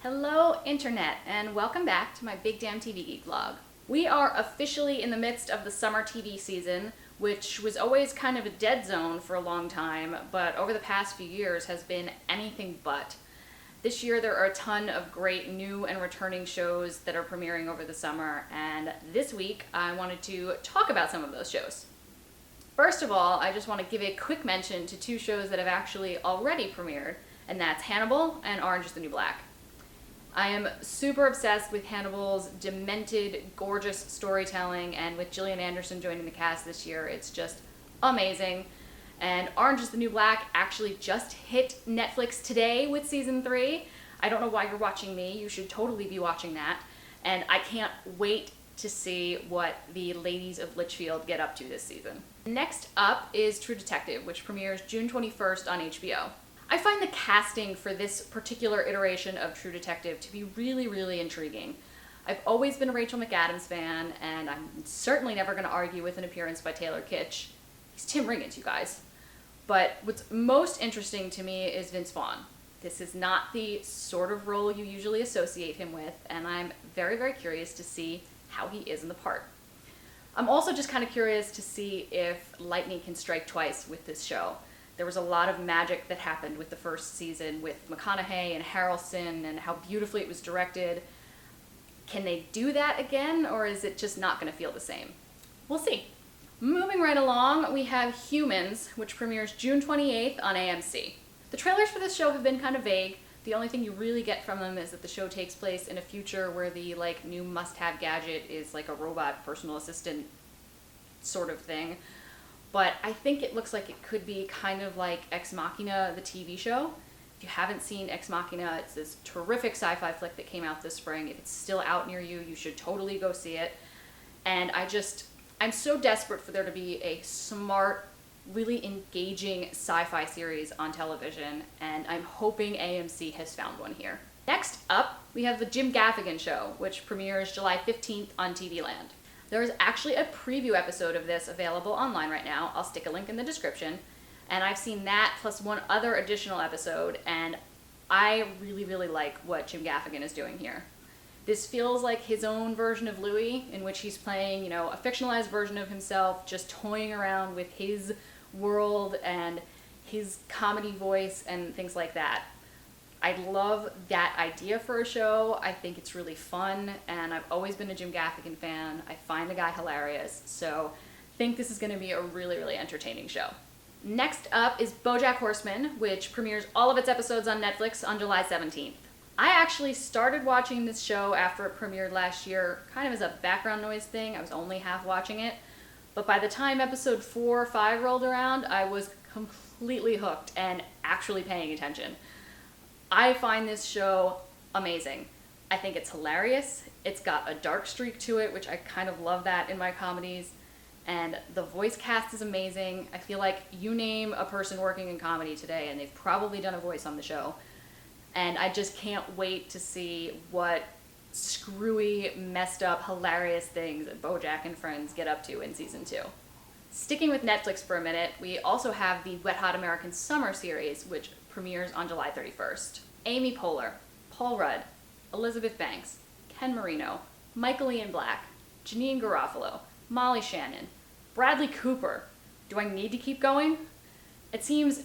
Hello Internet, and welcome back to my Big Damn TV Geek vlog. We are officially in the midst of the summer TV season, which was always kind of a dead zone for a long time, but over the past few years has been anything but. This year there are a ton of great new and returning shows that are premiering over the summer, and this week I wanted to talk about some of those shows. First of all, I just want to give a quick mention to two shows that have actually already premiered, and that's Hannibal and Orange is the New Black. I am super obsessed with Hannibal's demented, gorgeous storytelling, and with Gillian Anderson joining the cast this year, it's just amazing. And Orange is the New Black actually just hit Netflix today with season 3. I don't know why you're watching me, you should totally be watching that. And I can't wait to see what the ladies of Litchfield get up to this season. Next up is True Detective, which premieres June 21st on HBO. I find the casting for this particular iteration of True Detective to be really, really intriguing. I've always been a Rachel McAdams fan, and I'm certainly never going to argue with an appearance by Taylor Kitsch. He's Tim Riggins, you guys. But what's most interesting to me is Vince Vaughn. This is not the sort of role you usually associate him with, and I'm very, very curious to see how he is in the part. I'm also just kind of curious to see if lightning can strike twice with this show. There was a lot of magic that happened with the first season with McConaughey and Harrelson and how beautifully it was directed. Can they do that again, or is it just not going to feel the same? We'll see. Moving right along, we have Humans, which premieres June 28th on AMC. The trailers for this show have been kind of vague. The only thing you really get from them is that the show takes place in a future where the new must-have gadget is like a robot personal assistant sort of thing. But I think it looks like it could be kind of like Ex Machina, the TV show. If you haven't seen Ex Machina, it's this terrific sci-fi flick that came out this spring. If it's still out near you, you should totally go see it. And I'm so desperate for there to be a smart, really engaging sci-fi series on television, and I'm hoping AMC has found one here. Next up, we have The Jim Gaffigan Show, which premieres July 15th on TV Land. There is actually a preview episode of this available online right now. I'll stick a link in the description. And I've seen that plus one other additional episode, and I really, really like what Jim Gaffigan is doing here. This feels like his own version of Louis, in which he's playing, a fictionalized version of himself, just toying around with his world and his comedy voice and things like that. I love that idea for a show. I think it's really fun, and I've always been a Jim Gaffigan fan. I find the guy hilarious, so I think this is going to be a really, really entertaining show. Next up is BoJack Horseman, which premieres all of its episodes on Netflix on July 17th. I actually started watching this show after it premiered last year, kind of as a background noise thing. I was only half watching it, but by the time episode 4 or 5 rolled around, I was completely hooked and actually paying attention. I find this show amazing. I think it's hilarious. It's got a dark streak to it, which I kind of love that in my comedies. And the voice cast is amazing. I feel like you name a person working in comedy today and they've probably done a voice on the show. And I just can't wait to see what screwy, messed up, hilarious things that BoJack and friends get up to in season 2. Sticking with Netflix for a minute, we also have the Wet Hot American Summer series, which premieres on July 31st. Amy Poehler, Paul Rudd, Elizabeth Banks, Ken Marino, Michael Ian Black, Janine Garofalo, Molly Shannon, Bradley Cooper. Do I need to keep going? It seems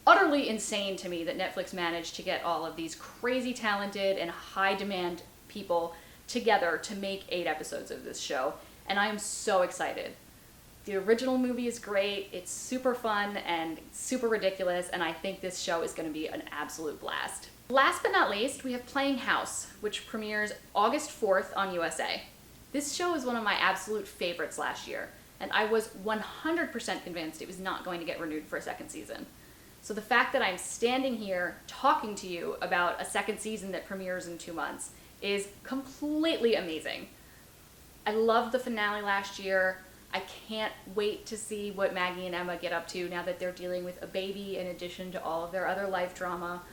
utterly insane to me that Netflix managed to get all of these crazy talented and high demand people together to make 8 episodes of this show, and I am so excited. The original movie is great, it's super fun and super ridiculous, and I think this show is going to be an absolute blast. Last but not least, we have Playing House, which premieres August 4th on USA. This show is one of my absolute favorites last year, and I was 100% convinced it was not going to get renewed for a second season. So the fact that I'm standing here talking to you about a second season that premieres in 2 months is completely amazing. I loved the finale last year. I can't wait to see what Maggie and Emma get up to now that they're dealing with a baby in addition to all of their other life drama.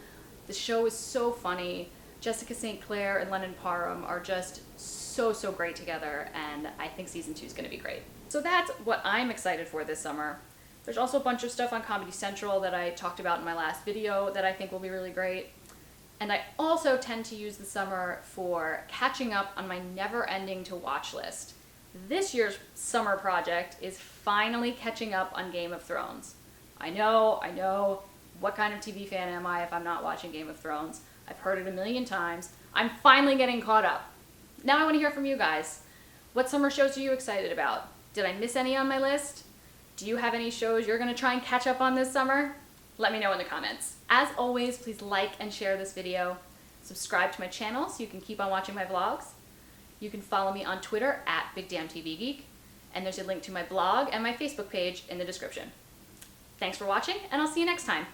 The show is so funny. Jessica St. Clair and Lennon Parham are just so great together, and I think season 2 is going to be great. So that's what I'm excited for this summer. There's also a bunch of stuff on Comedy Central that I talked about in my last video that I think will be really great. And I also tend to use the summer for catching up on my never-ending to-watch list. This year's summer project is finally catching up on Game of Thrones. I know, what kind of TV fan am I if I'm not watching Game of Thrones? I've heard it a million times. I'm finally getting caught up. Now I want to hear from you guys. What summer shows are you excited about? Did I miss any on my list? Do you have any shows you're going to try and catch up on this summer? Let me know in the comments. As always, please like and share this video. Subscribe to my channel so you can keep on watching my vlogs. You can follow me on Twitter at BigDamnTVGeek, and there's a link to my blog and my Facebook page in the description. Thanks for watching, and I'll see you next time.